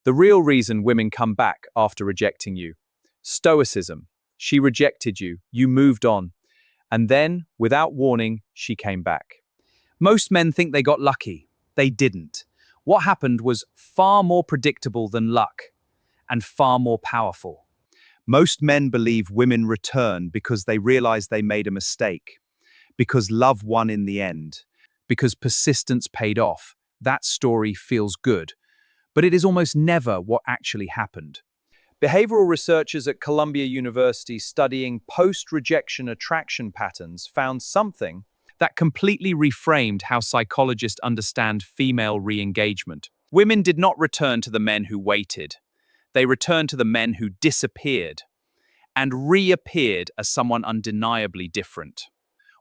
The real reason women come back after rejecting you. Stoicism. She rejected you, you moved on, and then, without warning, she came back. Most men think they got lucky. They didn't. What happened was far more predictable than luck, and far more powerful. Most men believe women return because they realize they made a mistake, because love won in the end, because persistence paid off. That story feels good, but it is almost never what actually happened. Behavioral researchers at Columbia University studying post-rejection attraction patterns found something that completely reframed how psychologists understand female re-engagement. Women did not return to the men who waited. They returned to the men who disappeared and reappeared as someone undeniably different.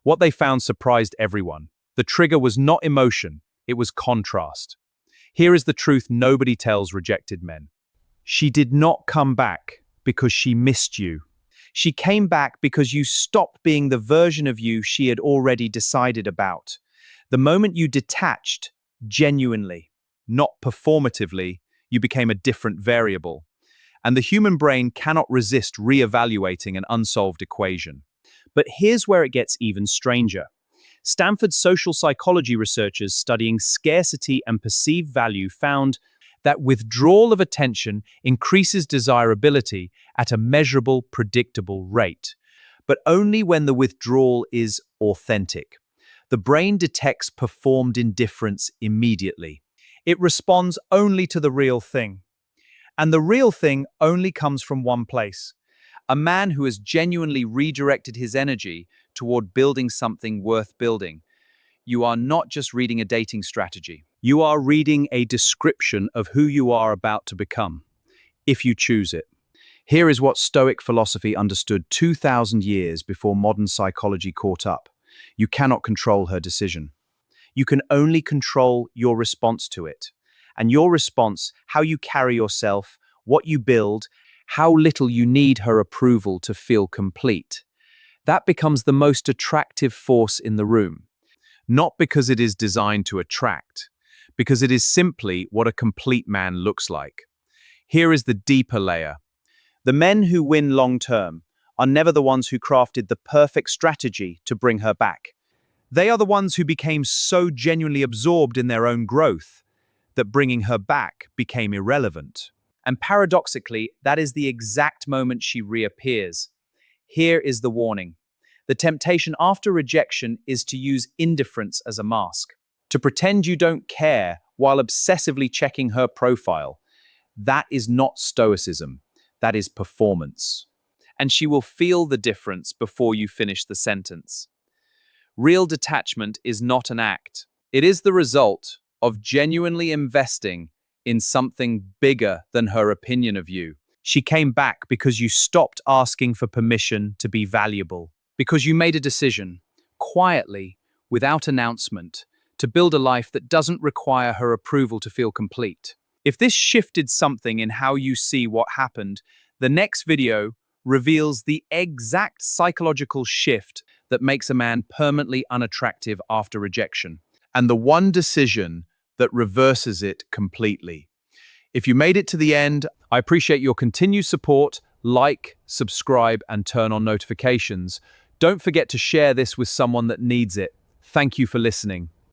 What they found surprised everyone. The trigger was not emotion, it was contrast. Here is the truth nobody tells rejected men. She did not come back because she missed you. She came back because you stopped being the version of you she had already decided about. The moment you detached, genuinely, not performatively, you became a different variable. And the human brain cannot resist re-evaluating an unsolved equation. But here's where it gets even stranger. Stanford social psychology researchers studying scarcity and perceived value found that withdrawal of attention increases desirability at a measurable, predictable rate, but only when the withdrawal is authentic. The brain detects performed indifference immediately. It responds only to the real thing. And the real thing only comes from one place. A man who has genuinely redirected his energy toward building something worth building. You are not just reading a dating strategy. You are reading a description of who you are about to become, if you choose it. Here is what Stoic philosophy understood 2,000 years before modern psychology caught up. You cannot control her decision. You can only control your response to it. And your response, how you carry yourself, what you build, how little you need her approval to feel complete. That becomes the most attractive force in the room. Not because it is designed to attract, because it is simply what a complete man looks like. Here is the deeper layer. The men who win long-term are never the ones who crafted the perfect strategy to bring her back. They are the ones who became so genuinely absorbed in their own growth that bringing her back became irrelevant. And paradoxically, that is the exact moment she reappears. Here is the warning. The temptation after rejection is to use indifference as a mask, to pretend you don't care while obsessively checking her profile. That is not stoicism. That is performance. And she will feel the difference before you finish the sentence. Real detachment is not an act. It is the result of genuinely investing in something bigger than her opinion of you. She came back because you stopped asking for permission to be valuable, because you made a decision, quietly, without announcement, to build a life that doesn't require her approval to feel complete. If this shifted something in how you see what happened, the next video reveals the exact psychological shift that makes a man permanently unattractive after rejection, and the one decision that reverses it completely. If you made it to the end, I appreciate your continued support. Like, subscribe, and turn on notifications. Don't forget to share this with someone that needs it. Thank you for listening.